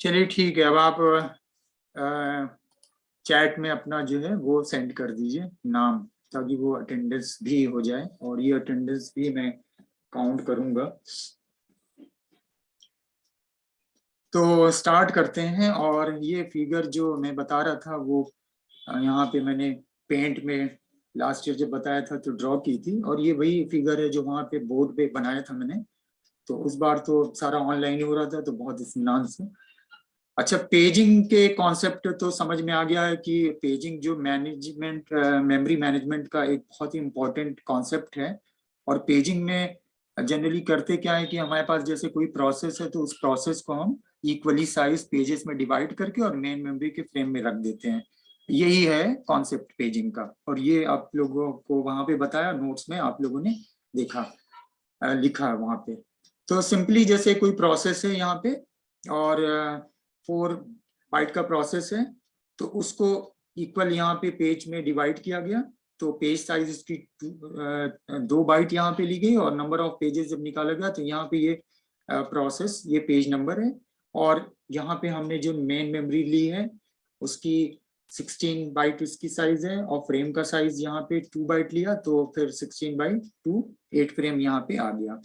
चलिए ठीक है। अब आप चैट में अपना जो है वो सेंड कर दीजिए नाम, ताकि वो अटेंडेंस भी हो जाए और ये अटेंडेंस भी मैं काउंट करूंगा। तो स्टार्ट करते हैं। और ये फिगर जो मैं बता रहा था वो यहाँ पे मैंने पेंट में लास्ट ईयर जब बताया था तो ड्रॉ की थी, और ये वही फिगर है जो वहाँ पे बोर्ड पे बनाया था मैंने। तो उस बार तो सारा ऑनलाइन ही हो रहा था तो बहुत इत्मीनान से। अच्छा, पेजिंग के कॉन्सेप्ट तो समझ में आ गया है कि पेजिंग जो मैनेजमेंट मेमोरी मैनेजमेंट का एक बहुत ही इम्पोर्टेंट कॉन्सेप्ट है। और पेजिंग में जनरली करते क्या है कि हमारे पास जैसे कोई प्रोसेस है तो उस प्रोसेस को हम इक्वली साइज पेजेस में डिवाइड करके और मेन मेमोरी के फ्रेम में रख देते हैं। यही है कॉन्सेप्ट पेजिंग का, और ये आप लोगों को वहां पे बताया, नोट्स में आप लोगों ने देखा, लिखा है वहां पे। तो सिंपली जैसे कोई प्रोसेस है यहाँ पे और 4 बाइट का प्रोसेस है, तो उसको इक्वल यहाँ पे पेज में डिवाइड किया गया। तो पेज साइज इसकी 2 बाइट यहाँ पे ली गई, और नंबर ऑफ पेजेस जब निकाला गया तो यहाँ पे ये प्रोसेस, ये पेज नंबर है। और यहाँ पे हमने जो मेन मेमोरी ली है उसकी 16 बाइट उसकी साइज है, और फ्रेम का साइज यहाँ पे 2 बाइट लिया, तो फिर 16/2 8 फ्रेम यहाँ पे आ गया।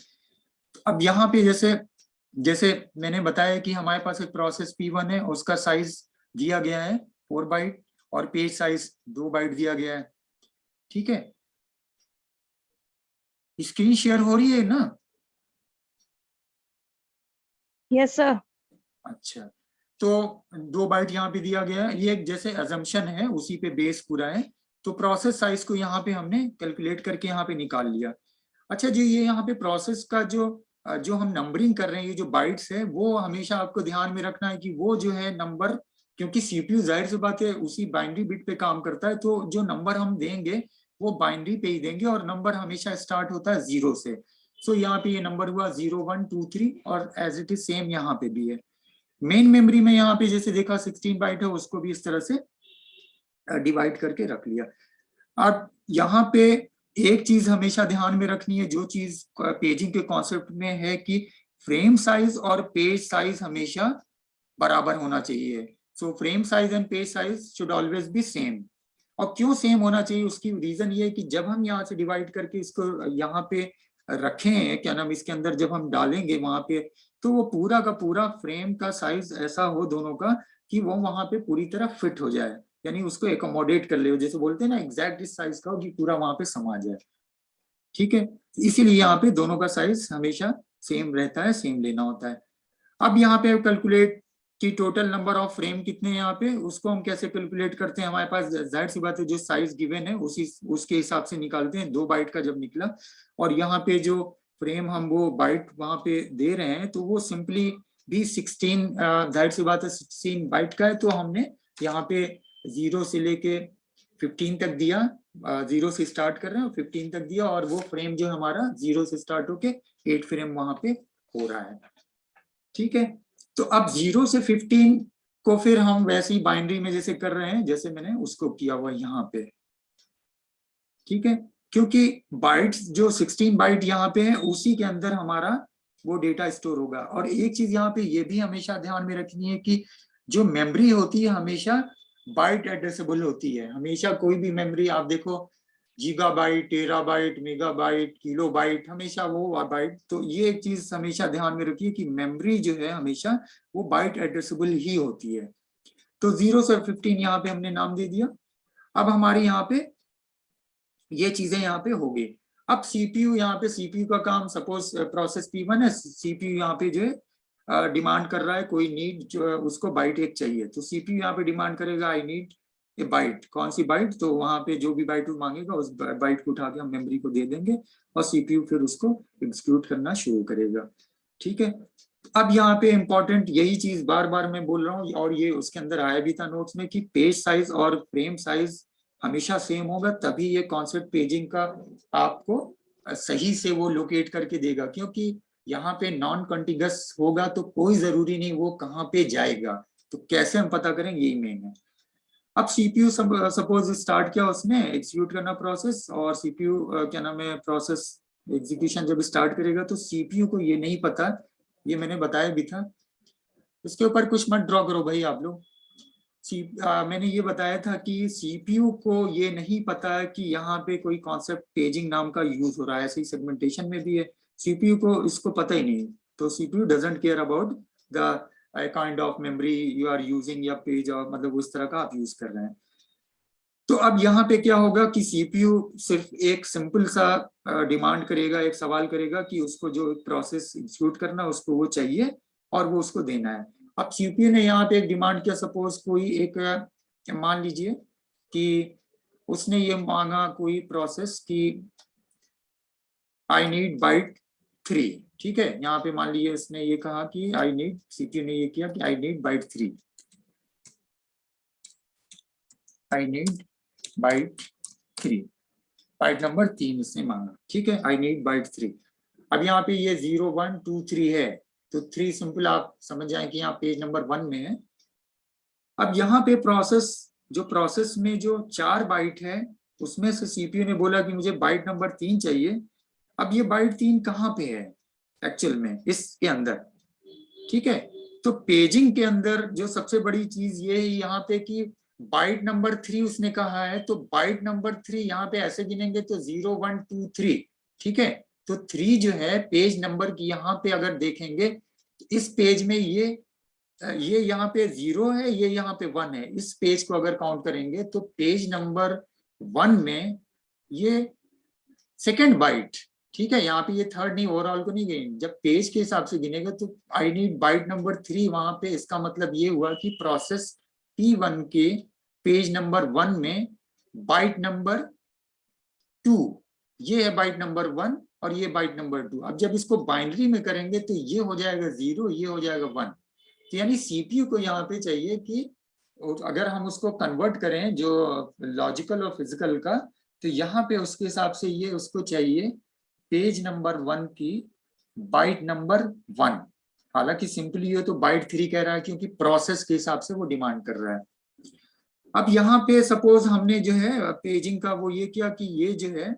अब यहाँ पे जैसे जैसे मैंने बताया कि हमारे पास एक प्रोसेस P1 है, उसका साइज दिया गया है 4 बाइट, और पेज साइज 2 बाइट दिया गया है। ठीक है, स्क्रीन शेयर हो रही है ना? Yes sir. अच्छा, तो 2 बाइट यहाँ पे दिया गया है, ये एक जैसे अजम्पशन है, उसी पे बेस पूरा है। तो प्रोसेस साइज को यहाँ पे हमने कैलकुलेट करके यहाँ पे निकाल लिया। अच्छा जी, ये यहाँ पे प्रोसेस का जो जो हम नंबरिंग कर रहे हैं, ये जो बाइट्स है, वो हमेशा आपको ध्यान में रखना है कि वो जो है नंबर, क्योंकि सीपीयू जाहिर सी बात है उसी बाइनरी बिट पे काम करता है, तो जो नंबर हम देंगे वो बाइनरी पे ही देंगे, और नंबर हमेशा स्टार्ट होता है 0 से। सो यहाँ पे ये नंबर हुआ 0 1 2 3, और एज इट इज सेम यहाँ पे भी है। मेन मेमोरी में यहाँ पे जैसे देखा 16 बाइट है, उसको भी इस तरह से डिवाइड करके रख लिया। अब यहाँ पे एक चीज हमेशा ध्यान में रखनी है, जो चीज पेजिंग के कॉन्सेप्ट में है, कि फ्रेम साइज और पेज साइज हमेशा बराबर होना चाहिए। So frame size and page size should always be same. और क्यों सेम होना चाहिए, उसकी रीजन ये है कि जब हम यहाँ से डिवाइड करके इसको यहाँ पे रखें, क्या नाम, इसके अंदर जब हम डालेंगे वहां पे, तो वो पूरा का पूरा फ्रेम का साइज ऐसा हो दोनों का कि वो वहां पे पूरी तरह फिट हो जाए, यानी उसको एकोमोडेट कर ले, जैसे बोलते हैं ना, एग्जैक्ट इस साइज का हो कि पूरा वहां पे समा जाए। ठीक है, इसीलिए यहाँ पे दोनों का साइज हमेशा सेम रहता है, सेम लेना होता है। अब यहाँ पे कैलकुलेट कि टोटल नंबर ऑफ फ्रेम कितने हैं, यहाँ पे उसको हम कैसे कैलकुलेट करते हैं, हमारे पास जाहिर सी बात है जो साइज गिवन है उसी उसके हिसाब से निकालते हैं। 2 बाइट का जब निकला, और यहाँ पे जो फ्रेम हम वो बाइट वहां पे दे रहे हैं, तो वो सिंपली भी 16, जाहिर सी बात है 16 बाइट का है, तो हमने यहाँ पे 0 से लेके 15 तक दिया। 0 से स्टार्ट कर रहे हैं और 15 तक दिया, और वो फ्रेम जो हमारा 0 से स्टार्ट होके 8 फ्रेम वहां पे हो रहा है। ठीक है, तो अब 0 से 15 को फिर हम वैसे ही बाइनरी में जैसे कर रहे हैं, जैसे मैंने उसको किया हुआ यहाँ पे। ठीक है, क्योंकि बाइट्स जो 16 बाइट यहाँ पे है उसी के अंदर हमारा वो डेटा स्टोर होगा। और एक चीज यहाँ पे ये भी हमेशा ध्यान में रखनी है कि जो मेमोरी होती है हमेशा बाइट एड्रेसेबल होती है। हमेशा कोई भी मेमोरी आप देखो, गीगाबाइट, टेराबाइट, मेगाबाइट, किलोबाइट, हमेशा वो बाइट। तो ये एक चीज हमेशा ध्यान में रखिए कि मेमोरी जो है हमेशा वो बाइट एड्रेसेबल ही होती है। तो 0 से 15 यहाँ पे हमने नाम दे दिया। अब हमारे यहाँ पे ये चीजें यहाँ पे हो गई। अब सीपीयू, यहाँ पे सीपीयू का काम, सपोज प्रोसेस P1 है, सीपीयू यहाँ पे जो है डिमांड कर रहा है, कोई नीड जो है उसको बाइट 1 चाहिए, तो सीपीयू यहाँ पे डिमांड करेगा आई नीड ए बाइट। कौन सी बाइट? तो वहां पे जो भी बाइट वो मांगेगा उस बाइट को उठा के हम मेमोरी को दे देंगे, और सीपीयू फिर उसको एग्जीक्यूट करना शुरू करेगा। ठीक है, अब यहाँ पे इंपॉर्टेंट यही चीज बार बार मैं बोल रहा हूँ, और ये उसके अंदर आया भी था नोट्स में, कि पेज साइज और फ्रेम साइज हमेशा सेम होगा, तभी ये कॉन्सेप्ट पेजिंग का आपको सही से वो लोकेट करके देगा। क्योंकि यहाँ पे नॉन कंटिगस होगा तो कोई जरूरी नहीं वो कहाँ पे जाएगा, तो कैसे हम पता करेंगे, यही मेन है। अब सीपीयू सपोज स्टार्ट किया उसने एग्जीक्यूट करना प्रोसेस, और सीपीयू क्या नाम है, प्रोसेस एग्जीक्यूशन जब स्टार्ट करेगा तो सीपीयू को ये नहीं पता, ये मैंने बताया भी था, इसके ऊपर कुछ मत ड्रॉ करो भाई आप लोग। मैंने ये बताया था कि सीपीयू को ये नहीं पता कि यहाँ पे कोई कॉन्सेप्ट पेजिंग नाम का यूज हो रहा है, ऐसे ही सेगमेंटेशन में भी है, सीपीयू को इसको पता ही नहीं। तो CPU doesn't care about the kind of memory you are using या पेज, और मतलब उस तरह का आप यूज कर रहे हैं। तो अब यहाँ पे क्या होगा कि सीपीयू सिर्फ एक सिंपल सा डिमांड करेगा, एक सवाल करेगा कि उसको जो प्रोसेस एग्जीक्यूट करना उसको वो चाहिए और वो उसको देना है। अब सीपीयू ने यहाँ पे एक डिमांड किया, सपोज कोई एक मान लीजिए कि उसने ये मांगा कोई प्रोसेस की आई नीड बाइट 3, ठीक है। यहाँ पे मान लीजिए इसने ये कहा कि आई नीड, सीपीयू ने ये किया कि I need byte 3, I need byte 3, byte number 3 इसने मांगा, ठीक है, आई नीड बाइट 3। अब यहाँ पे ये 0 1 2 3 है, तो 3 सिंपल आप समझ जाए कि यहाँ पेज नंबर 1 में है। अब यहाँ पे प्रोसेस में जो 4 बाइट है उसमें से सीपीयू ने बोला कि मुझे बाइट नंबर 3 चाहिए। अब ये बाइट 3 कहाँ पे है एक्चुअल में, इसके अंदर, ठीक है। तो पेजिंग के अंदर जो सबसे बड़ी चीज ये है यहाँ पे कि बाइट नंबर 3 उसने कहा है, तो बाइट नंबर 3 यहाँ पे ऐसे गिनेंगे तो 0 1 2 3, ठीक है। तो 3 जो है पेज नंबर की, यहाँ पे अगर देखेंगे इस पेज में ये यहाँ पे 0 है, ये यहाँ पे 1 है। इस पेज को अगर काउंट करेंगे तो पेज नंबर 1 में ये सेकेंड बाइट, ठीक है। यहाँ पे ये थर्ड नहीं, ओवरऑल को नहीं गिनेंगे, जब पेज के हिसाब से गिनेगा तो आई नीड बाइट नंबर 3 वहां पे, इसका मतलब ये हुआ कि प्रोसेस P1 के पेज नंबर 1 में बाइट नंबर 2, ये है बाइट नंबर 1 और ये बाइट नंबर 2। अब जब इसको बाइनरी में करेंगे तो ये हो जाएगा 0, ये हो जाएगा 1। तो यानी सीपीयू को यहाँ पे चाहिए कि अगर हम उसको कन्वर्ट करें जो लॉजिकल और फिजिकल का, तो यहाँ पे उसके हिसाब से ये उसको चाहिए पेज नंबर 1 की बाइट नंबर 1। हालांकि सिंपली ये तो बाइट 3 कह रहा है क्योंकि प्रोसेस के हिसाब से वो डिमांड कर रहा है। अब यहाँ पे सपोज हमने जो है पेजिंग का वो ये किया कि ये जो है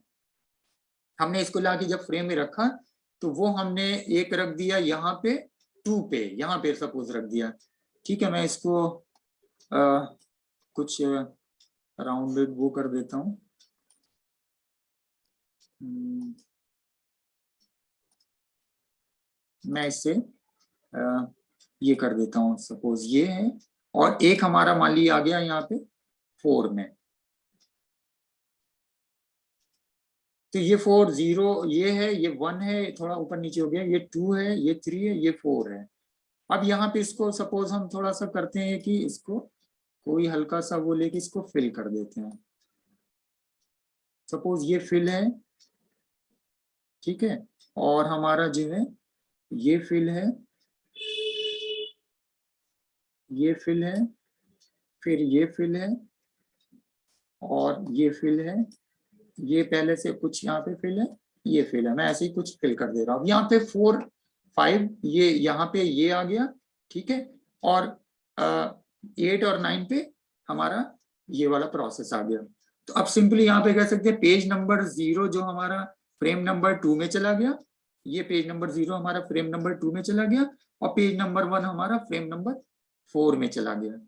हमने इसको लाके जब फ्रेम में रखा तो वो हमने एक रख दिया यहाँ पे 2 पे, यहाँ पे सपोज रख दिया, ठीक है। मैं इसको कुछ राउंडेड वो कर देता हूँ, मैं इससे ये कर देता हूँ, सपोज ये है और एक हमारा मान लिया आ गया यहाँ पे 4 में, तो ये 4 0 ये है, ये 1 है, थोड़ा ऊपर नीचे हो गया, ये 2 है, ये 3 है, ये 4 है। अब यहाँ पे इसको सपोज हम थोड़ा सा करते हैं कि इसको कोई हल्का सा वो लेके इसको फिल कर देते हैं, सपोज ये फिल है, ठीक है। और हमारा जो है ये फिल है, ये फिल है, फिर ये फिल है और ये फिल है, ये पहले से कुछ यहाँ पे फिल है, ये फिल है, मैं ऐसे ही कुछ फिल कर दे रहा हूँ। यहाँ पे 4 5 ये यहाँ पे ये आ गया, ठीक है। और 8 और 9 पे हमारा ये वाला प्रोसेस आ गया। तो अब सिंपली यहाँ पे कह सकते हैं पेज नंबर 0 जो हमारा फ्रेम नंबर 2 में चला गया, ये पेज नंबर 0 हमारा फ्रेम नंबर 2 में चला गया और पेज नंबर 1 हमारा फ्रेम नंबर 4 में चला गया।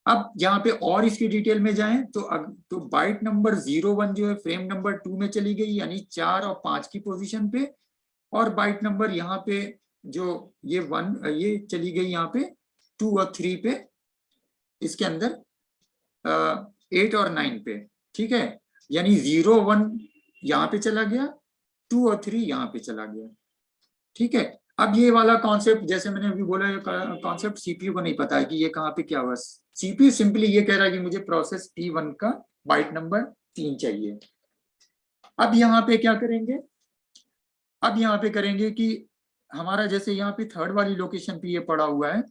अब यहाँ पे और इसकी डिटेल में जाएं तो बाइट नंबर 0 1 जो है फ्रेम नंबर 2 में चली गई, यानी 4 और 5 की पोजीशन पे, और बाइट नंबर यहाँ पे जो ये 1 ये चली गई यहाँ पे 2 और 3 पे, इसके अंदर 8 और 9 पे, ठीक है। यानी 0 1 यहाँ पे चला गया, 2 और 3 यहाँ पे चला गया, ठीक है। अब ये वाला कॉन्सेप्ट जैसे मैंने अभी बोला, कॉन्सेप्ट सीपीयू को नहीं पता है कि ये कहाँ पे क्या हुआ। सीपीयू सिंपली ये कह रहा है कि मुझे प्रोसेस P1 का बाइट नंबर 3 चाहिए। अब यहाँ पे क्या करेंगे, अब यहाँ पे करेंगे कि हमारा जैसे यहाँ पे थर्ड वाली लोकेशन पे ये पड़ा हुआ है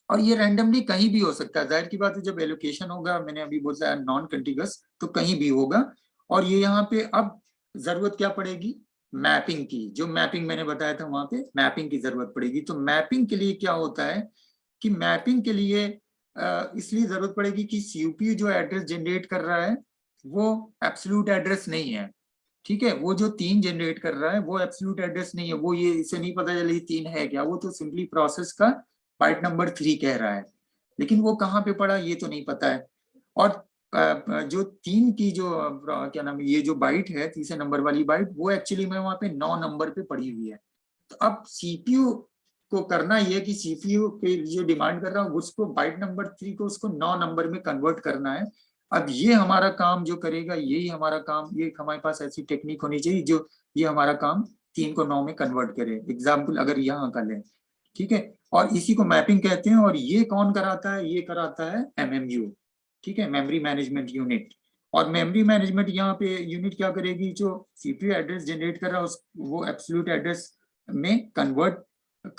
और ये रैंडमली कहीं भी हो सकता है, जाहिर की बात है जब एलोकेशन होगा, मैंने अभी बोला नॉन कंटिगस, तो कहीं भी होगा। और ये यहाँ पे अब जरूरत क्या पड़ेगी, मैपिंग की, जो मैपिंग मैंने बताया था वहां पे मैपिंग की जरूरत पड़ेगी। तो मैपिंग के लिए क्या होता है कि मैपिंग के लिए इसलिए जरूरत पड़ेगी कि सीपीयू जो एड्रेस जनरेट कर रहा है वो एब्सोल्यूट एड्रेस नहीं है, ठीक है। वो जो 3 जनरेट कर रहा है वो एब्सोल्यूट एड्रेस नहीं है, वो ये इसे नहीं पता चले 3 है क्या, वो तो सिंपली प्रोसेस का बाइट नंबर 3 कह रहा है, लेकिन वो कहाँ पे पड़ा ये तो नहीं पता है। और जो 3 की जो क्या नाम है, ये जो बाइट है तीसरे नंबर वाली बाइट, वो एक्चुअली में वहां पे 9 नंबर पे पड़ी हुई है। तो अब सीपीयू को करना ये कि सीपीयू के जो डिमांड कर रहा हूँ उसको बाइट नंबर 3 को उसको 9 नंबर में कन्वर्ट करना है। अब ये हमारा काम जो करेगा, यही हमारा काम, ये हमारे पास ऐसी टेक्निक होनी चाहिए जो ये हमारा काम 3 को 9 में कन्वर्ट करे। एग्जाम्पल अगर यहाँ का लें, ठीक है, और इसी को मैपिंग कहते हैं। और ये कौन कराता है, ये कराता है एमएमयू, ठीक है, मेमोरी मैनेजमेंट यूनिट। और मेमोरी मैनेजमेंट यहाँ पे यूनिट क्या करेगी, जो सीपीयू एड्रेस जनरेट कर रहा है वो एब्सोल्यूट एड्रेस में कन्वर्ट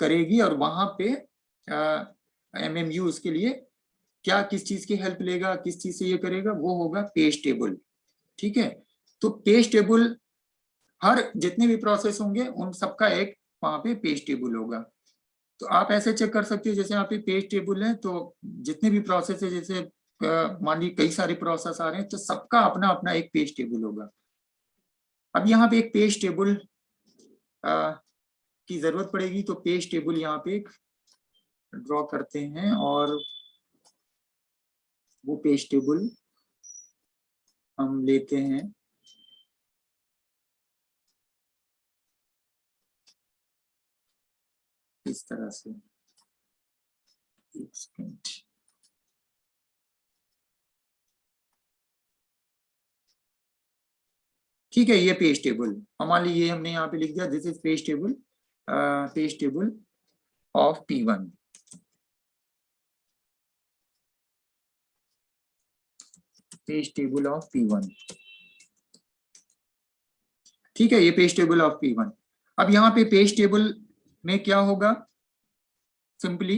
करेगी, और वहां पे एमएमयू उसके लिए क्या किस चीज की हेल्प लेगा, किस चीज से ये करेगा, वो होगा पेज टेबल, ठीक है। तो पेज टेबल हर जितने भी प्रोसेस होंगे उन सबका एक वहां पे पेज टेबल होगा। तो आप ऐसे चेक कर सकते हो, जैसे यहाँ पे पेज टेबल है तो जितने भी प्रोसेस है, जैसे मान ली कई सारे प्रोसेस आ रहे हैं तो सबका अपना अपना एक पेज टेबल होगा। अब यहाँ पे एक पेज टेबल की जरूरत पड़ेगी, तो पेज टेबल यहाँ पे एक ड्रॉ करते हैं, और वो पेज टेबल हम लेते हैं इस तरह से। एक सेकंड, ठीक है, ये पेज टेबल हमारे लिए हमने यहाँ पे लिख दिया, this is page table of P1। Page table of P1, ठीक है, ये पेज टेबल ऑफ P1। अब यहाँ पे पेज टेबल में क्या होगा, सिंपली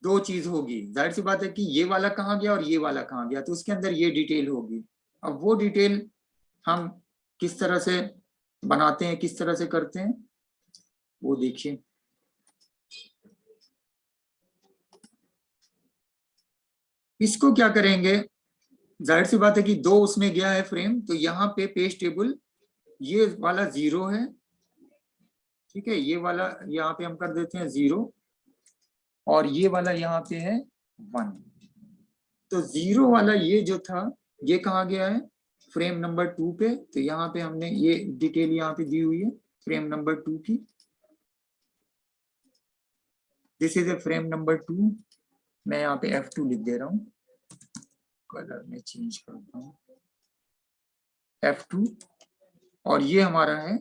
दो चीज होगी। जाहिर सी बात है कि ये वाला कहाँ गया और ये वाला कहाँ गया, तो उसके अंदर ये डिटेल होगी। अब वो डिटेल हम किस तरह से बनाते हैं, किस तरह से करते हैं, वो देखिए। इसको क्या करेंगे, जाहिर सी बात है कि 2 उसमें गया है फ्रेम, तो यहाँ पे पेज टेबल ये वाला 0 है, ठीक है, ये वाला यहाँ पे हम कर देते हैं 0, और ये वाला यहाँ पे है 1। तो 0 वाला ये जो था ये कहाँ गया है, फ्रेम नंबर 2 पे। तो यहाँ पे हमने ये डिटेल यहाँ पे दी हुई है फ्रेम नंबर 2 की। This is a frame number 2। मैं यहाँ पे F2 लिख दे रहा हूँ, कलर में चेंज करता हूँ F2, और ये हमारा है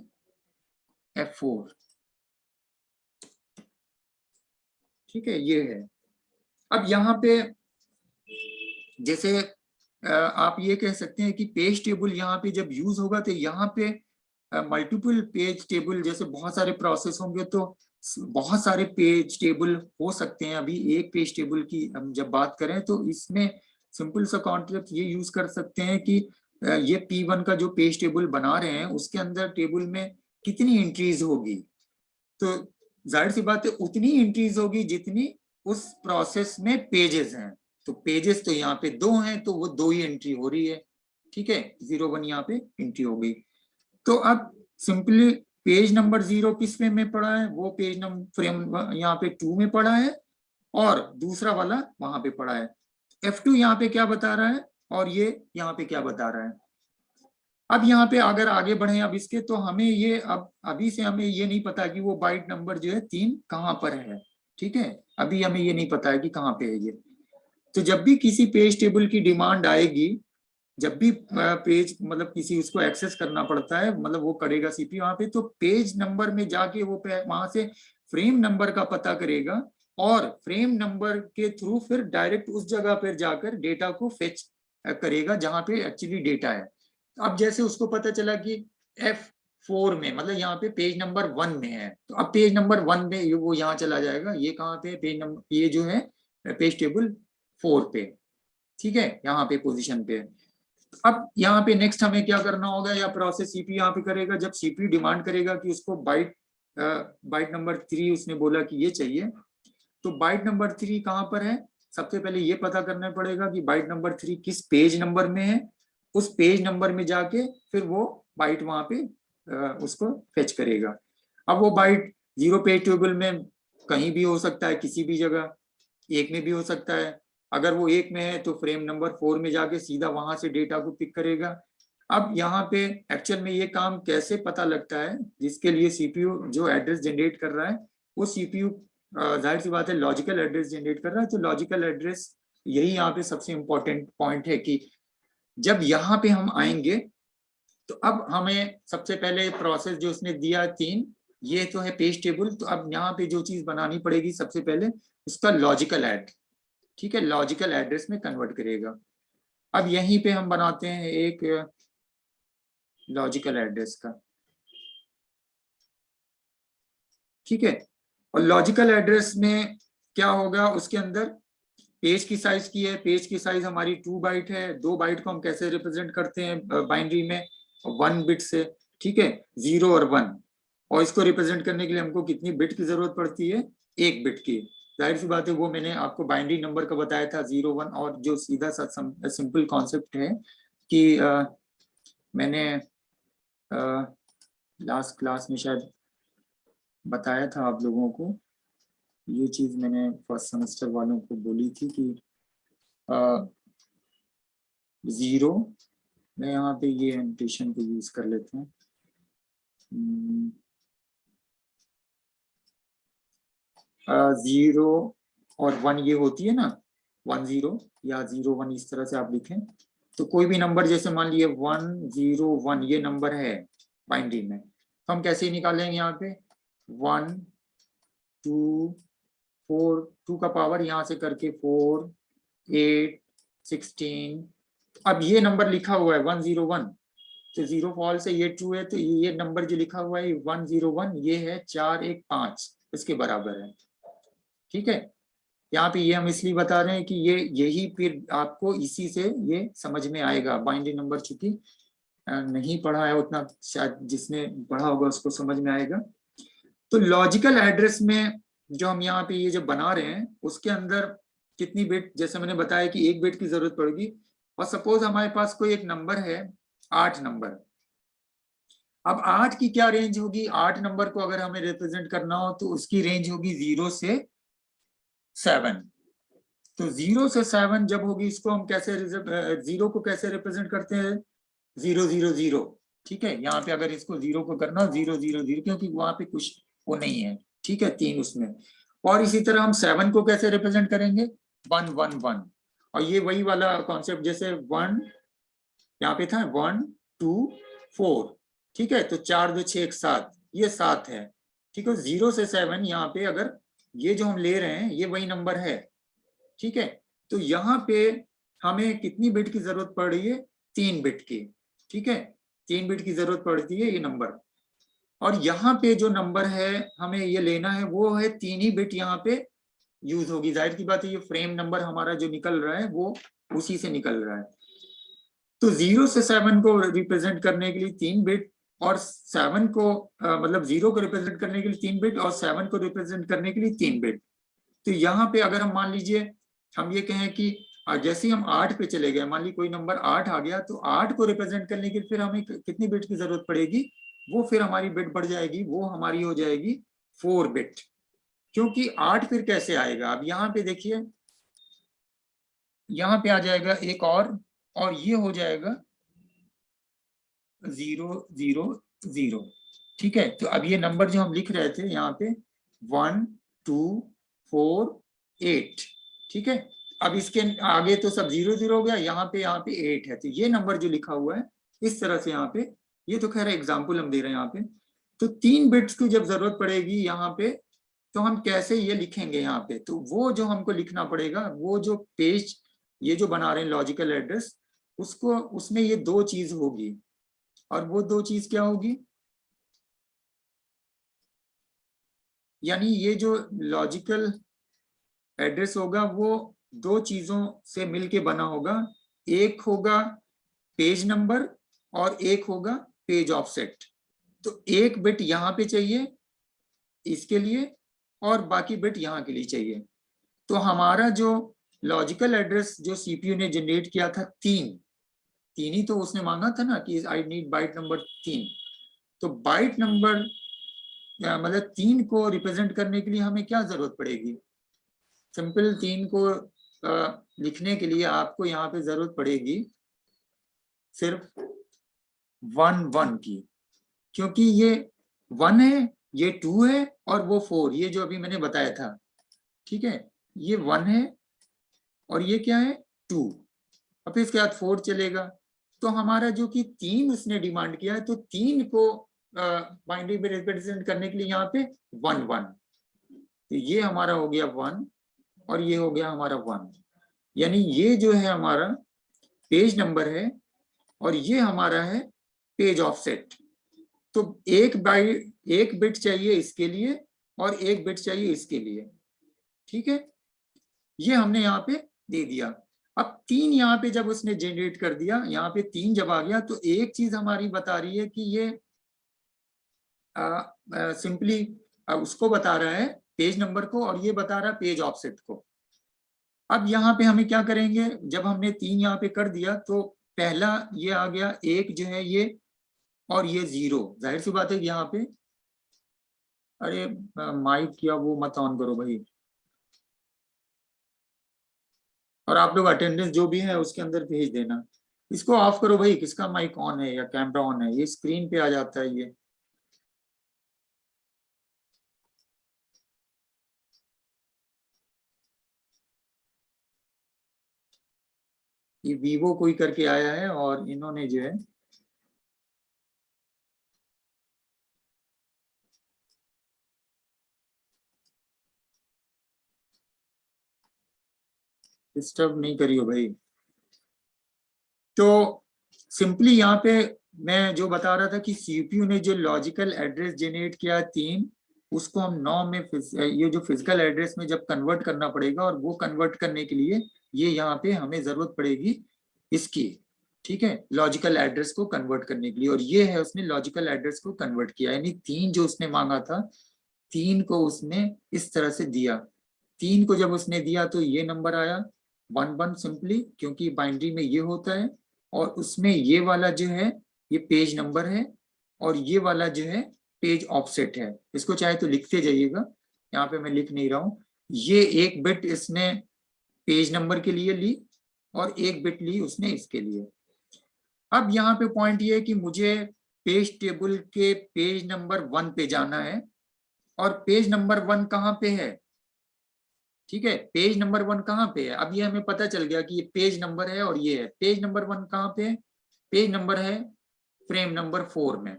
F4, ठीक है, ये है। अब यहाँ पे जैसे आप ये कह सकते हैं कि पेज टेबल यहाँ पे जब यूज होगा तो यहाँ पे मल्टीपल पेज टेबल, जैसे बहुत सारे प्रोसेस होंगे तो बहुत सारे पेज टेबल हो सकते हैं। अभी एक पेज टेबल की हम जब बात करें तो इसमें सिंपल सा कॉन्सेप्ट ये यूज कर सकते हैं कि ये P1 का जो पेज टेबल बना रहे हैं उसके अंदर टेबल में कितनी एंट्रीज होगी, तो जाहिर सी बात है उतनी एंट्रीज होगी जितनी उस प्रोसेस में पेजेस हैं। तो पेजेस तो यहाँ पे 2 हैं, तो वो 2 ही एंट्री हो रही है, ठीक है, 0 1 यहाँ पे एंट्री हो गई। तो अब सिंपली पेज नंबर 0 किस में पड़ा है, वो पेज नंबर फ्रेम यहाँ पे 2 में पड़ा है, और दूसरा वाला वहां पे पड़ा है। F2 यहाँ पे क्या बता रहा है, और ये यहाँ पे क्या बता रहा है। अब यहाँ पे अगर आगे बढ़े अब इसके, तो हमें ये अब अभी से हमें ये नहीं पता कि वो बाइट नंबर जो है 3 कहाँ पर है, ठीक है, अभी हमें ये नहीं पता है कि कहाँ पे है ये। तो जब भी किसी पेज टेबल की डिमांड आएगी, जब भी पेज मतलब किसी उसको एक्सेस करना पड़ता है, मतलब वो करेगा सीपीयू वहां पे, तो पेज नंबर में जाके वो वहां से फ्रेम नंबर का पता करेगा, और फ्रेम नंबर के थ्रू फिर डायरेक्ट उस जगह पर जाकर डेटा को फेच करेगा जहां पे एक्चुअली डेटा है। अब जैसे उसको पता चला कि F4 में, मतलब यहाँ पे पेज नंबर 1 में है, तो अब पेज नंबर 1 में वो यहाँ चला जाएगा। ये कहाँ पे पेज नंबर, ये जो है पेज टेबल 4 पे, ठीक है, यहाँ पे पोजीशन पे। अब यहाँ पे नेक्स्ट हमें क्या करना होगा, या प्रोसेस सीपीयू यहाँ पे करेगा, जब सीपीयू डिमांड करेगा कि उसको बाइट नंबर 3 उसने बोला कि ये चाहिए, तो बाइट नंबर 3 कहाँ पर है, सबसे पहले ये पता करना पड़ेगा कि बाइट नंबर 3 किस पेज नंबर में है। उस पेज नंबर में जाके फिर वो बाइट वहां पे उसको फेच करेगा। अब वो बाइट 0 पेज टेबल में कहीं भी हो सकता है, किसी भी जगह, एक में भी हो सकता है। अगर वो एक में है तो फ्रेम नंबर 4 में जाके सीधा वहां से डेटा को पिक करेगा। अब यहाँ पे एक्चुअल में ये काम कैसे पता लगता है, जिसके लिए सीपीयू जो एड्रेस जनरेट कर रहा है वो सीपीयू जाहिर सी बात है लॉजिकल एड्रेस जनरेट कर रहा है। तो लॉजिकल एड्रेस यही यहाँ पे सबसे इंपॉर्टेंट पॉइंट है कि जब यहाँ पे हम आएंगे तो अब हमें सबसे पहले प्रोसेस जो उसने दिया 3, ये तो है पेज टेबल। तो अब यहाँ पे जो चीज बनानी पड़ेगी सबसे पहले उसका लॉजिकल ऐड, ठीक है, लॉजिकल एड्रेस में कन्वर्ट करेगा। अब यहीं पे हम बनाते हैं एक लॉजिकल एड्रेस का, ठीक है। और लॉजिकल एड्रेस में क्या होगा, उसके अंदर पेज की साइज की है, पेज की साइज हमारी 2 बाइट है। 2 बाइट को हम कैसे रिप्रेजेंट करते हैं बाइनरी में, 1 बिट से, ठीक है, 0 और 1। और इसको रिप्रेजेंट करने के लिए हमको कितनी बिट की जरूरत पड़ती है, 1 बिट की। जाहिर सी बात है वो मैंने आपको बाइनरी नंबर का बताया था 0 1, और जो सीधा सा सिंपल कॉन्सेप्ट है कि मैंने लास्ट क्लास में शायद बताया था आप लोगों को, ये चीज मैंने फर्स्ट सेमेस्टर वालों को बोली थी कि 0, मैं यहाँ पे ये एनोटेशन को यूज कर लेता हूँ। 0 और 1 ये होती है ना, 1 0 या 0 1, इस तरह से आप लिखें। तो कोई भी नंबर जैसे मान लिए 1 0 1 ये नंबर है बाइनरी में, तो हम कैसे निकालेंगे यहाँ पे 1 2 4, 2 का पावर यहाँ से करके 4 8 16। अब ये नंबर लिखा हुआ है 101, तो 0 फॉल्स है, ये ट्रू है। तो ये नंबर जो लिखा हुआ है 101 ये है 4 1 5, इसके बराबर है, ठीक है। यहाँ पे ये हम इसलिए बता रहे हैं कि ये यही फिर आपको इसी से ये समझ में आएगा। बाइनरी नंबर चूंकि नहीं पढ़ा है उतना, शायद जिसने पढ़ा होगा उसको समझ में आएगा। तो लॉजिकल एड्रेस में जो हम यहाँ पे ये जो बना रहे हैं उसके अंदर कितनी बिट, जैसे मैंने बताया कि 1 बिट की जरूरत पड़ेगी। और सपोज हमारे पास कोई एक नंबर है 8 नंबर। अब 8 की क्या रेंज होगी, 8 नंबर को अगर हमें रिप्रेजेंट करना हो तो उसकी रेंज होगी 0 से 7। तो 0 से 7 जब होगी, इसको हम कैसे 0 को कैसे रिप्रेजेंट करते हैं, 0 0 0, ठीक है। यहाँ पे अगर इसको 0 को करना 0 0 0, क्योंकि वहां पे कुछ वो नहीं है, ठीक है, 3 उसमें। और इसी तरह हम 7 को कैसे रिप्रेजेंट करेंगे, 1 1 1। और ये वही वाला कॉन्सेप्ट जैसे 1 यहाँ पे था 1 2 4, ठीक है। तो 4 2 6 1 7, ये 7 है, ठीक है। 0 से 7 यहाँ पे अगर ये जो हम ले रहे हैं ये वही नंबर है, ठीक है। तो यहाँ पे हमें कितनी बिट की जरूरत पड़ रही है, 3 बिट की, ठीक है। 3 बिट की जरूरत पड़ती है ये नंबर। और यहाँ पे जो नंबर है हमें ये लेना है वो है 3 ही बिट यहाँ पे यूज होगी। जाहिर की बात है ये फ्रेम नंबर हमारा जो निकल रहा है वो उसी से निकल रहा है। तो 0 से 7 को रिप्रेजेंट करने के लिए 3 बिट, और 7 को मतलब 0 को रिप्रेजेंट करने के लिए 3 बिट, और 7 को रिप्रेजेंट करने के लिए 3 बिट। तो यहाँ पे अगर हम मान लीजिए हम ये कहें कि जैसे ही हम 8 पे चले गए, मान ली कोई नंबर 8 आ गया, तो 8 को रिप्रेजेंट करने के लिए फिर हमें कितनी बिट की जरूरत पड़ेगी, वो फिर हमारी बिट बढ़ जाएगी, वो हमारी हो जाएगी 4 बिट। क्योंकि 8 फिर कैसे आएगा, अब यहाँ पे देखिए, यहाँ पे आ जाएगा एक और ये हो जाएगा 0 0 0, ठीक है। तो अब ये नंबर जो हम लिख रहे थे यहाँ पे 1 2 4 8, ठीक है। अब इसके आगे तो सब 0 0 हो गया, यहाँ पे 8 है। तो ये नंबर जो लिखा हुआ है इस तरह से यहाँ पे, ये तो खैर एग्जाम्पल हम दे रहे हैं यहाँ पे। तो 3 बिट्स की जब जरूरत पड़ेगी यहाँ पे, तो हम कैसे ये लिखेंगे यहाँ पे, तो वो जो हमको लिखना पड़ेगा, वो जो पेज ये जो बना रहे हैं लॉजिकल एड्रेस, उसको उसमें ये 2 चीज होगी। और वो 2 चीज क्या होगी, यानी ये जो लॉजिकल एड्रेस होगा वो 2 चीजों से मिलके बना होगा। एक होगा पेज नंबर और एक होगा पेज ऑफसेट। तो 1 बिट यहाँ पे चाहिए इसके लिए, और बाकी बिट यहाँ के लिए चाहिए। तो हमारा जो लॉजिकल एड्रेस जो सीपीयू ने जनरेट किया था 3 ही तो उसने मांगा था ना कि आई नीड बाइट नंबर 3। तो बाइट नंबर मतलब 3 को रिप्रेजेंट करने के लिए हमें क्या जरूरत पड़ेगी? सिंपल 3 को लिखने के लिए आपको यहाँ पे जरूरत पड़ेगी सिर्फ 1 1 की, क्योंकि ये 1 है, ये 2 है और वो 4, ये जो अभी मैंने बताया था। ठीक है, ये 1 है और ये क्या है 2, और फिर इसके बाद 4 चलेगा। तो हमारा जो कि 3 उसने डिमांड किया है, तो 3 को बाइनरी में रिप्रेजेंट करने के लिए यहाँ पे 1 1, तो ये हमारा हो गया 1 और ये हो गया हमारा 1, यानी ये जो है हमारा पेज नंबर है और ये हमारा है पेज ऑफसेट। तो एक बिट चाहिए इसके लिए और एक बिट चाहिए इसके लिए। ठीक है, ये हमने यहाँ पे दे दिया। अब 3 यहाँ पे जब उसने जनरेट कर दिया, यहाँ पे 3 जब आ गया, तो एक चीज हमारी बता रही है कि ये सिंपली उसको बता रहा है पेज नंबर को, और ये बता रहा है पेज ऑफसेट को। अब यहाँ पे हमें क्या करेंगे, जब हमने 3 यहाँ पे कर दिया तो पहला ये आ गया, एक जो है ये, और ये 0। जाहिर सी बात है कि यहाँ पे, अरे माइक किया वो मत ऑन करो भाई, और आप लोग अटेंडेंस जो भी है उसके अंदर भेज देना। इसको ऑफ करो भाई, किसका माइक ऑन है या कैमरा ऑन है, ये स्क्रीन पे आ जाता है ये वीवो कोई करके आया है और इन्होंने जो है डिस्टर्ब नहीं करियो भाई। तो सिंपली यहाँ पे मैं जो बता रहा था कि सीपीयू ने जो लॉजिकल एड्रेस जनरेट किया 3, उसको हम 9 में ये जो फिजिकल एड्रेस में जब कन्वर्ट करना पड़ेगा, और वो कन्वर्ट करने के लिए ये यहाँ पे हमें जरूरत पड़ेगी इसकी। ठीक है, लॉजिकल एड्रेस को कन्वर्ट करने के लिए, और ये है उसने लॉजिकल एड्रेस को कन्वर्ट किया, यानी 3 जो उसने मांगा था 3 को उसने इस तरह से दिया। 3 को जब उसने दिया तो ये नंबर आया 1 1, सिंपली क्योंकि बाइनरी में ये होता है, और उसमें ये वाला जो है ये पेज नंबर है, और ये वाला जो है पेज ऑफसेट है। इसको चाहे तो लिखते जाइएगा, यहाँ पे मैं लिख नहीं रहा हूँ। ये एक बिट इसने पेज नंबर के लिए ली और एक बिट ली उसने इसके लिए। अब यहाँ पे पॉइंट ये है कि मुझे पेज टेबल के पेज नंबर 1 पे जाना है, और पेज नंबर 1 कहाँ पे है? ठीक है, पेज नंबर 1 कहाँ पे है? अब ये हमें पता चल गया कि ये पेज नंबर है और ये है। पेज नंबर 1 कहाँ पे है? पेज नंबर है फ्रेम नंबर 4 में।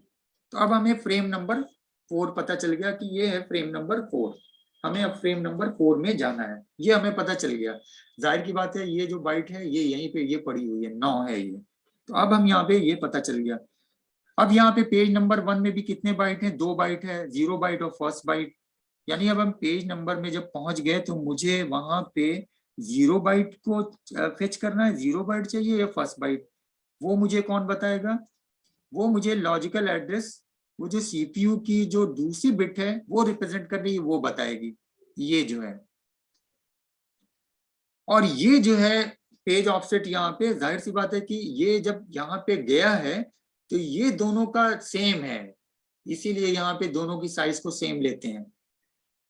तो अब हमें फ्रेम नंबर 4 पता चल गया कि ये है फ्रेम नंबर 4। हमें अब फ्रेम नंबर 4 में जाना है, ये हमें पता चल गया। जाहिर की बात है ये जो बाइट है ये यहीं पे ये पड़ी हुई है, 9 है ये। तो अब हम यहाँ पे ये पता चल गया। अब यहाँ पे पेज नंबर 1 में भी कितने बाइट हैं? 2 बाइट है, 0 बाइट और फर्स्ट बाइट। यानी अब हम पेज नंबर में जब पहुंच गए तो मुझे वहां पे 0 बाइट को फेच करना है। 0 बाइट चाहिए या फर्स्ट बाइट, वो मुझे कौन बताएगा? वो मुझे लॉजिकल एड्रेस, वो जो सीपीयू की जो दूसरी बिट है वो रिप्रेजेंट कर रही है, वो बताएगी ये जो है। और ये जो है पेज ऑफसेट, यहाँ पे जाहिर सी बात है कि ये जब यहाँ पे गया है तो ये दोनों का सेम है, इसीलिए यहाँ पे दोनों की साइज को सेम लेते हैं।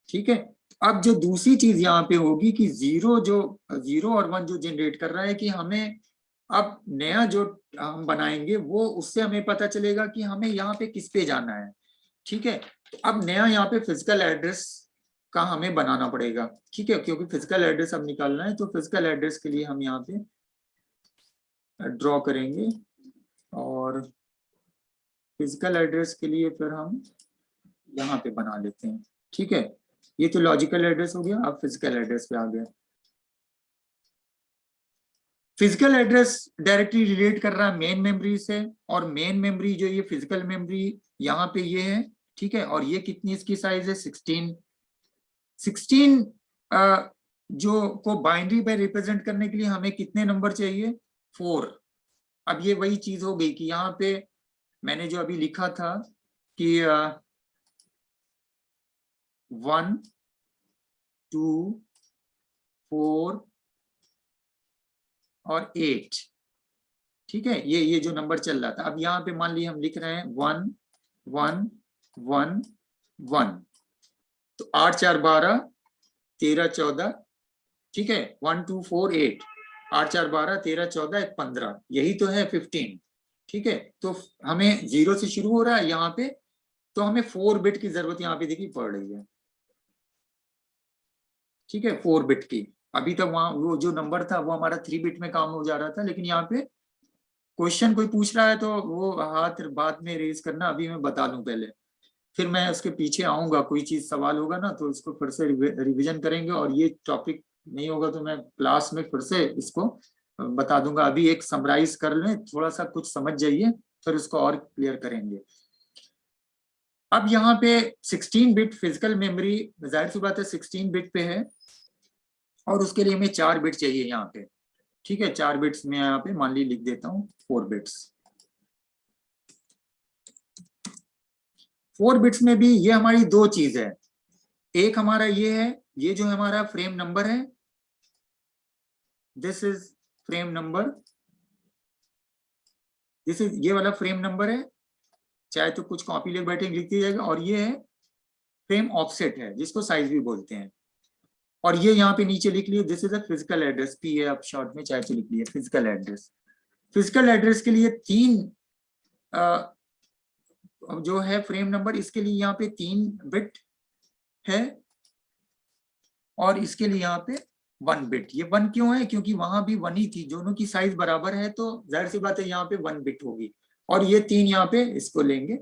ठीक है, अब जो दूसरी चीज यहाँ पे होगी कि 0 और 1 जो जनरेट कर रहा है, कि हमें अब नया जो हम बनाएंगे वो उससे हमें पता चलेगा कि हमें यहाँ पे किस पे जाना है। ठीक है, तो अब नया यहाँ पे फिजिकल एड्रेस का हमें बनाना पड़ेगा। ठीक है, क्योंकि फिजिकल एड्रेस अब निकालना है, तो फिजिकल एड्रेस के लिए हम यहाँ पे ड्रॉ करेंगे, और फिजिकल एड्रेस के लिए फिर हम यहाँ पे बना लेते हैं। ठीक है, ये तो लॉजिकल एड्रेस हो गया, अब फिजिकल एड्रेस पे आ गया। फिजिकल एड्रेस डायरेक्टली रिलेट कर रहा है मेन मेमोरी से, और मेन मेमोरी जो ये फिजिकल मेमोरी यहाँ पे ये है। ठीक है, और ये कितनी इसकी साइज है? 16। 16 जो को बाइनरी पे रिप्रेजेंट करने के लिए हमें कितने नंबर चाहिए? 4। अब ये वही चीज हो गई कि यहाँ पे मैंने जो अभी लिखा था कि 1 2 4 और 8। ठीक है, ये जो नंबर चल रहा था, अब यहाँ पे मान लीजिए हम लिख रहे हैं 1 1 1 1, तो 8 4 12, 13 14, ठीक है, 1 2 4 8, 8 4 12, 13 14, 15, यही तो है 15, ठीक है। तो हमें 0 से शुरू हो रहा है यहाँ पे, तो हमें 4 बिट की जरूरत यहाँ पे देखिए पड़ रही है, ठीक है, 4 बिट की। अभी तक वहां वो जो नंबर था वो हमारा 3 बिट में काम हो जा रहा था, लेकिन यहाँ पे क्वेश्चन कोई पूछ रहा है तो वो हाथ बाद में रेज करना, अभी मैं बता दूं पहले, फिर मैं उसके पीछे आऊंगा, कोई चीज सवाल होगा ना तो इसको फिर से रिवीजन करेंगे, और ये टॉपिक नहीं होगा तो मैं क्लास में फिर से इसको बता दूंगा। अभी एक समराइज कर लें, थोड़ा सा कुछ समझ जाइए, फिर उसको और क्लियर करेंगे। अब यहाँ पे 16 बिट फिजिकल मेमोरी, जाहिर सी बात है 16 बिट पे है, और उसके लिए हमें 4 बिट चाहिए यहाँ पे, ठीक है। 4 बिट्स में यहाँ पे मान ली लिख देता हूँ 4 बिट्स। 4 बिट्स में भी ये हमारी दो चीज है, एक हमारा ये है, ये जो हमारा फ्रेम नंबर है, this is frame number, this is ये वाला फ्रेम नंबर है, चाहे तो कुछ कॉपी ले बैठे लिख दिया जाएगा, और ये है फ्रेम ऑफसेट है जिसको साइज भी बोलते हैं, और ये यहाँ पे नीचे लिख लिए this is a physical address, P है आप शॉर्ट में चाहे तो लिख लिए फिजिकल एड्रेस। फिजिकल एड्रेस के लिए 3 जो है फ्रेम नंबर, इसके लिए यहाँ पे 3 बिट है, और इसके लिए यहाँ पे 1 बिट। ये 1 क्यों है, क्योंकि वहां भी 1 ही थी, दोनों की साइज बराबर है, तो जाहिर सी बात है यहाँ पे 1 बिट होगी, और ये 3 यहाँ पे इसको लेंगे।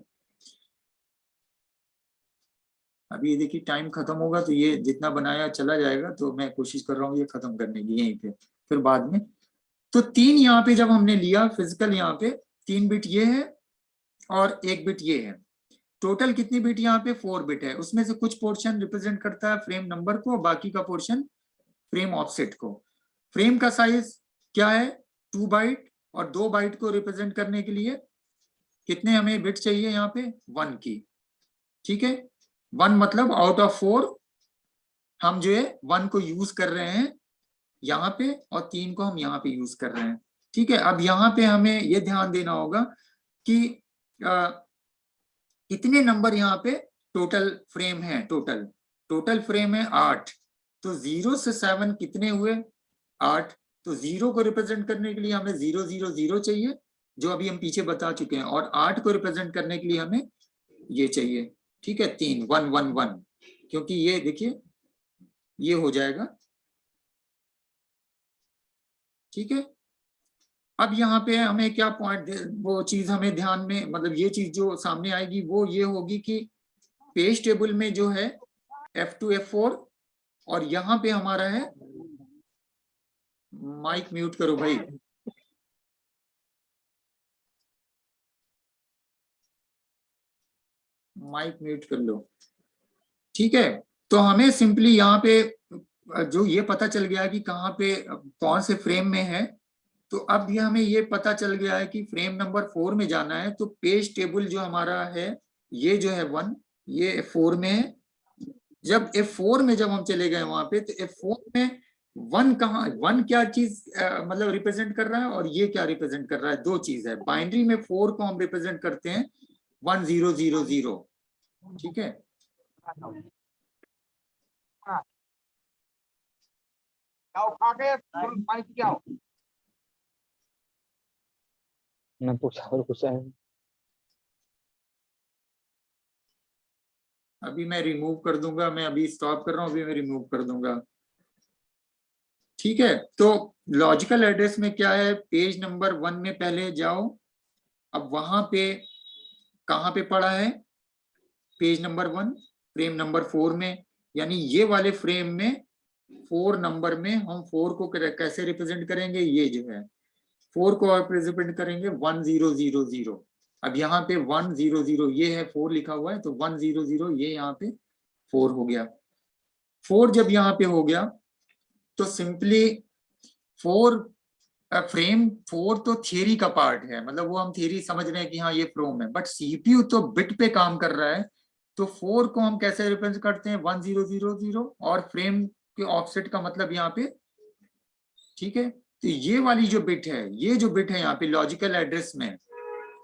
अभी ये देखिए टाइम खत्म होगा तो ये जितना बनाया चला जाएगा, तो मैं कोशिश कर रहा हूँ ये खत्म करने की यहीं पे, फिर बाद में। तो 3 यहाँ पे जब हमने लिया फिजिकल, यहाँ पे 3 बिट ये है और 1 बिट ये है, टोटल कितनी बिट यहाँ पे 4 बिट है, उसमें से कुछ पोर्शन रिप्रेजेंट करता है फ्रेम नंबर को, बाकी का पोर्शन फ्रेम ऑफसेट को। फ्रेम का साइज क्या है 2 बाइट, और 2 बाइट को रिप्रेजेंट करने के लिए कितने हमें बिट चाहिए यहाँ पे 1 की, ठीक है। 1 मतलब आउट ऑफ 4 हम जो है 1 को यूज कर रहे हैं यहाँ पे, और 3 को हम यहाँ पे यूज कर रहे हैं, ठीक है। अब यहाँ पे हमें ये ध्यान देना होगा कि कितने नंबर यहाँ पे टोटल फ्रेम है, टोटल फ्रेम है 8, तो 0 से 7 कितने हुए 8, तो 0 को रिप्रेजेंट करने के लिए हमें 0 0 0 चाहिए, जो अभी हम पीछे बता चुके हैं, और 8 को रिप्रेजेंट करने के लिए हमें ये चाहिए, ठीक है 3 1 1 1, क्योंकि ये देखिए ये हो जाएगा, ठीक है। अब यहाँ पे हमें क्या पॉइंट, वो चीज हमें ध्यान में, मतलब ये चीज जो सामने आएगी वो ये होगी कि पेज टेबल में जो है F2 F4, और यहाँ पे हमारा है, माइक म्यूट करो भाई, माइक म्यूट कर लो, ठीक है। तो हमें सिंपली यहाँ पे जो ये पता चल गया कि कहाँ पे कौन से फ्रेम में है, तो अब ये हमें ये पता चल गया है कि फ्रेम नंबर 4 में जाना है, तो पेज टेबल जो हमारा है ये जो है 1, ये F4 में है। जब F4 में जब हम चले गए वहां पे, तो F4 में 1 कहाँ, 1 क्या चीज मतलब रिप्रेजेंट कर रहा है, और ये क्या रिप्रेजेंट कर रहा है, दो चीज है। बाइनरी में 4 को हम रिप्रेजेंट करते हैं 1 0 0 0, ठीक है। मैं पूछा और पूछा है। अभी मैं रिमूव कर दूंगा, मैं अभी स्टॉप कर रहा हूँ, अभी मैं रिमूव कर दूंगा, ठीक है। तो लॉजिकल एड्रेस में क्या है, पेज नंबर 1 में पहले जाओ, अब वहां पे कहाँ पे पड़ा है पेज नंबर 1 फ्रेम नंबर 4 में, यानी ये वाले फ्रेम में 4 नंबर में हम 4 को कैसे रिप्रेजेंट करेंगे, ये जो है 4 को रिप्रेजेंट करेंगे 1 0 0 0। अब यहाँ पे 1 0 0 ये है 4 लिखा हुआ है, तो 1 0 0 ये यहाँ पे 4 हो गया। 4 जब यहाँ पे हो गया तो सिंपली 4 फ्रेम 4 तो थियरी का पार्ट है, मतलब वो हम थियरी समझ रहे हैं कि हाँ ये फ्रेम है, बट सीपीयू तो बिट पे काम कर रहा है, तो 4 को हम कैसे रिप्रेजेंट करते हैं 1 0 0 0, और फ्रेम के ऑफसेट का मतलब यहाँ पे, ठीक है। तो ये वाली जो बिट है, ये जो बिट है यहाँ पे लॉजिकल एड्रेस में,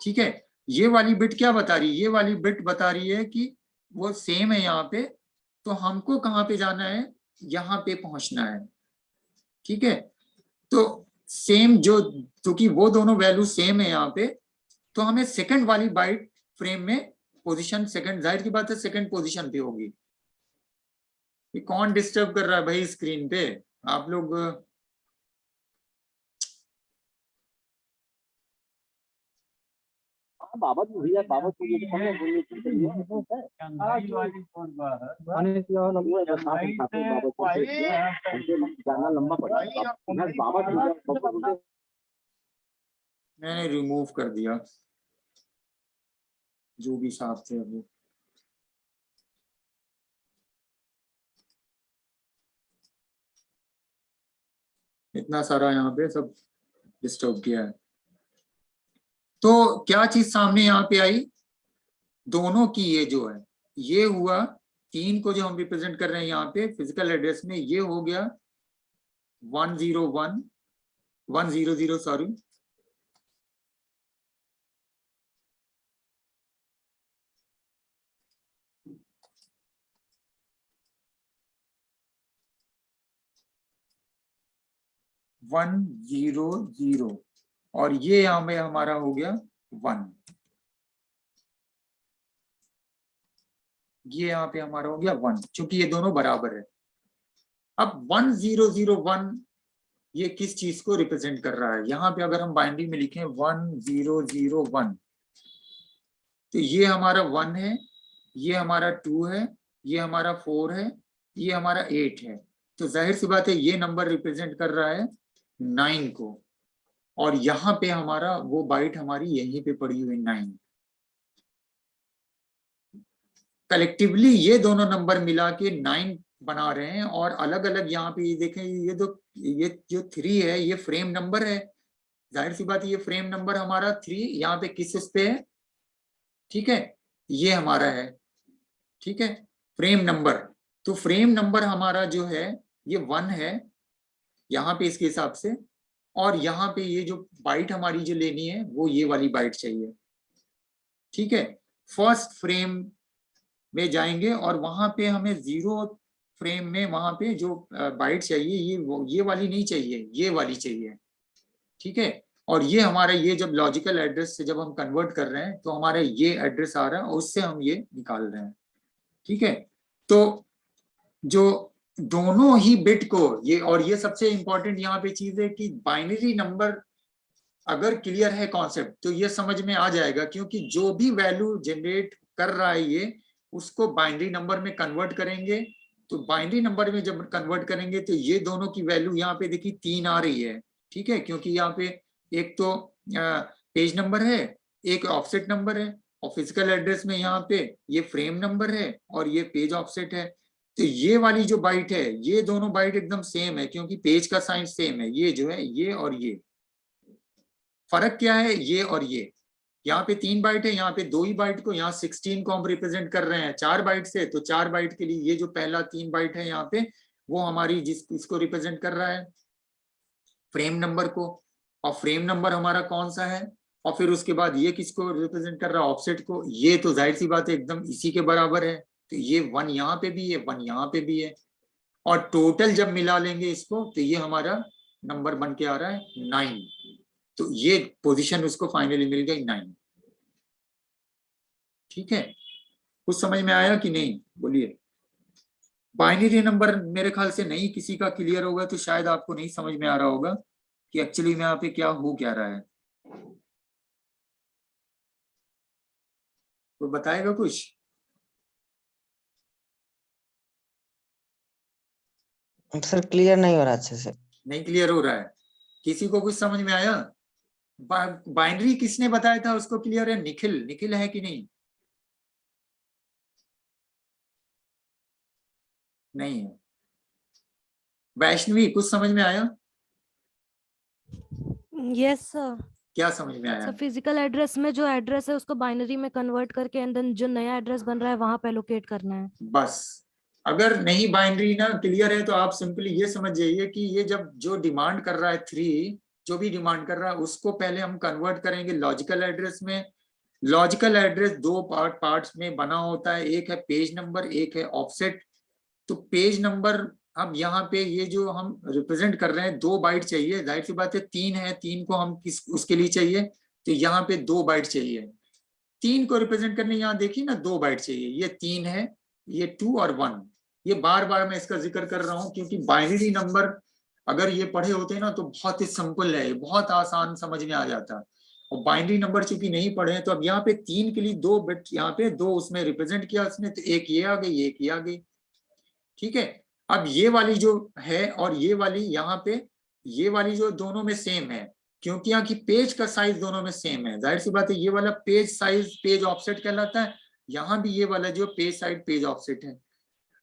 ठीक है, ये वाली बिट क्या बता रही है, ये वाली बिट बता रही है कि वो सेम है यहाँ पे, तो हमको कहाँ पे जाना है, यहाँ पे पहुंचना है। ठीक है, तो सेम जो, क्योंकि वो दोनों वैल्यू सेम है यहाँ पे, तो हमें सेकंड वाली बाइट फ्रेम में पोजीशन सेकंड, जाहिर की बात है सेकंड पोजीशन पे होगी। ये कौन डिस्टर्ब कर रहा है भाई स्क्रीन पे, आप लोग? बाबा जी भैया, बाबा जी ये तो हमने बोलने के लिए जाना लंबा पड़ेगा। बाबा जी मैंने रिमूव कर दिया जो भी साफ थे वो। इतना सारा यहाँ पे सब डिस्टर्ब किया है। तो क्या चीज सामने यहाँ पे आई, दोनों की ये जो है, ये हुआ 3 को जो हम रिप्रेजेंट कर रहे हैं यहाँ पे फिजिकल एड्रेस में, ये हो गया 100 सॉरी, वन जीरो जीरो, और ये यहाँ पे हमारा हो गया 1, ये यहाँ पे हमारा हो गया 1, क्योंकि ये दोनों बराबर है। अब 1001 ये किस चीज को रिप्रेजेंट कर रहा है, यहाँ पे अगर हम बाइनरी में लिखें 1001, तो ये हमारा 1 है, ये हमारा 2 है, ये हमारा 4 है, ये हमारा 8 है। तो जाहिर सी बात है ये नंबर रिप्रेजेंट कर रहा है 9 को, और यहाँ पे हमारा वो बाइट हमारी यहीं पे पड़ी हुई 9। कलेक्टिवली ये दोनों नंबर मिला के 9 बना रहे हैं, और अलग अलग यहाँ पे ये देखें, ये जो 3 है ये फ्रेम नंबर है। जाहिर सी बात है ये फ्रेम नंबर हमारा 3 यहाँ पे किस उस पे है, ठीक है, ये हमारा है, ठीक है, फ्रेम नंबर। तो फ्रेम नंबर हमारा जो है ये 1 है यहाँ पे इसके हिसाब से, और यहाँ पे ये जो बाइट हमारी जो लेनी है वो ये वाली बाइट चाहिए। ठीक है, फर्स्ट फ्रेम में जाएंगे और वहां पे हमें 0 फ्रेम में वहां पे जो बाइट चाहिए ये वाली नहीं चाहिए, ये वाली चाहिए। ठीक है, और ये हमारा ये जब लॉजिकल एड्रेस से जब हम कन्वर्ट कर रहे हैं तो हमारा ये एड्रेस आ रहा है और उससे हम ये निकाल रहे हैं। ठीक है, तो जो दोनों ही बिट को ये, और ये सबसे इंपॉर्टेंट यहाँ पे चीज है कि बाइनरी नंबर अगर क्लियर है कॉन्सेप्ट तो ये समझ में आ जाएगा, क्योंकि जो भी वैल्यू जनरेट कर रहा है ये उसको बाइनरी नंबर में कन्वर्ट करेंगे। तो बाइनरी नंबर में जब कन्वर्ट करेंगे तो ये दोनों की वैल्यू यहाँ पे देखिए 3 आ रही है। ठीक है, क्योंकि यहाँ पे एक तो पेज नंबर है, एक ऑफसेट नंबर है, और फिजिकल एड्रेस में यहाँ पे ये फ्रेम नंबर है और ये पेज ऑफसेट है। तो ये वाली जो बाइट है ये दोनों बाइट एकदम सेम है, क्योंकि पेज का साइन सेम है, ये जो है ये और ये। फर्क क्या है, ये और ये, यहाँ पे 3 बाइट है, यहाँ पे 2 ही बाइट को, यहाँ 16 को हम रिप्रेजेंट कर रहे हैं 4 बाइट से, तो 4 बाइट के लिए ये जो पहला 3 बाइट है यहाँ पे वो हमारी इसको रिप्रेजेंट कर रहा है फ्रेम नंबर को, और फ्रेम नंबर हमारा कौन सा है, और फिर उसके बाद ये किसको रिप्रेजेंट कर रहा है, ऑफसेट को। ये तो जाहिर सी बात है एकदम इसी के बराबर है, तो ये 1 यहाँ पे भी है, 1 यहाँ पे भी है, और टोटल जब मिला लेंगे इसको तो ये हमारा नंबर बन के आ रहा है 9। तो ये पोजीशन उसको फाइनली मिल गई 9। ठीक है, कुछ समझ में आया कि नहीं, बोलिए। बाइनरी नंबर मेरे ख्याल से नहीं किसी का क्लियर होगा, तो शायद आपको नहीं समझ में आ रहा होगा कि एक्चुअली में यहाँ पे क्या हो क्या रहा है। तो बताएगा कुछ? सर क्लियर नहीं हो रहा अच्छे से। नहीं क्लियर हो रहा है, किसी को कुछ समझ में आया? बाइनरी किसने बताया था उसको क्लियर है? निखिल, निखिल है कि नहीं? नहीं है। वैष्णवी कुछ समझ में आया? Yes sir. क्या समझ में आया? सर फिजिकल एड्रेस में जो एड्रेस है उसको बाइनरी में कन्वर्ट करके एंड देन जो नया एड्रेस बन रहा है वहां पे लोकेट करना है। बस, अगर नहीं बाइनरी ना क्लियर है तो आप सिंपली ये समझ जाइए कि ये जब जो डिमांड कर रहा है 3, जो भी डिमांड कर रहा है उसको पहले हम कन्वर्ट करेंगे लॉजिकल एड्रेस में, लॉजिकल एड्रेस दो पार्ट्स में बना होता है, एक है पेज नंबर, एक है ऑफसेट। तो पेज नंबर, अब यहाँ पे ये जो हम रिप्रेजेंट कर रहे हैं 2 बाइट चाहिए, जाहिर सी बात है 3 है, 3 को हम किस उसके लिए चाहिए, तो यहाँ पे 2 बाइट चाहिए। 3 को रिप्रेजेंट करने यहाँ देखिए ना 2 बाइट चाहिए, ये 3 है, ये 2 और 1। ये बार बार मैं इसका जिक्र कर रहा हूँ क्योंकि बाइनरी नंबर अगर ये पढ़े होते ना तो बहुत ही सिंपल है, बहुत आसान समझ में आ जाता। और बाइनरी नंबर चूंकि नहीं पढ़े हैं तो अब यहाँ पे 3 के लिए 2 बिट, यहाँ पे 2 उसमें रिप्रेजेंट किया उसने, तो एक ये आ गई, एक ये आ गई। ठीक है, अब ये वाली जो है और ये वाली यहाँ पे, ये वाली जो दोनों में सेम है, क्योंकि यहाँ की पेज का साइज दोनों में सेम है, जाहिर सी बात है ये वाला पेज साइज पेज ऑफसेट कहलाता है, यहाँ भी ये वाला जो पेज साइज पेज ऑफसेट है।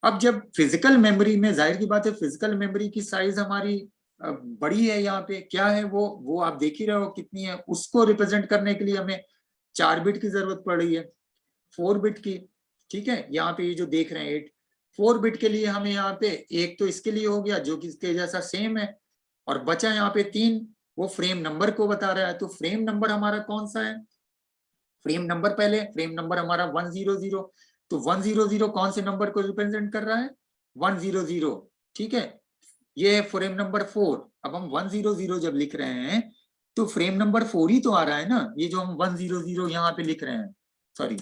अब जब फिजिकल मेमोरी में, जाहिर की बात है फिजिकल मेमोरी की साइज हमारी बड़ी है, यहाँ पे क्या है वो आप देख ही रहे हो कितनी है, उसको रिप्रेजेंट करने के लिए हमें 4 बिट की जरूरत पड़ रही है, 4 बिट की। ठीक है, यहाँ पे ये जो देख रहे हैं 8, 4 बिट के लिए हमें यहाँ पे एक तो इसके लिए हो गया जो कि इसके जैसा सेम है, और बचा यहाँ पे 3, वो फ्रेम नंबर को बता रहा है। तो फ्रेम नंबर हमारा कौन सा है, फ्रेम नंबर पहले, फ्रेम नंबर हमारा 100, तो 100 कौन से नंबर को रिप्रेजेंट कर रहा है, 100। ठीक है, ये है फ्रेम नंबर 4। अब हम 100 जब लिख रहे हैं तो फ्रेम नंबर 4 ही तो आ रहा है ना, ये जो हम 100 यहाँ पे लिख रहे हैं, सॉरी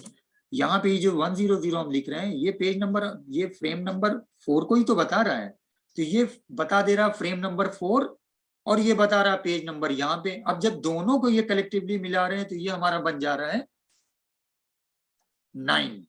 यहाँ पे जो 100 हम लिख रहे हैं, ये पेज नंबर, ये फ्रेम नंबर 4 को ही तो बता रहा है। तो ये बता दे रहा फ्रेम नंबर 4 और ये बता रहा पेज नंबर यहाँ पे। अब जब दोनों को ये कलेक्टिवली मिला रहे हैं तो ये हमारा बन जा रहा है 9।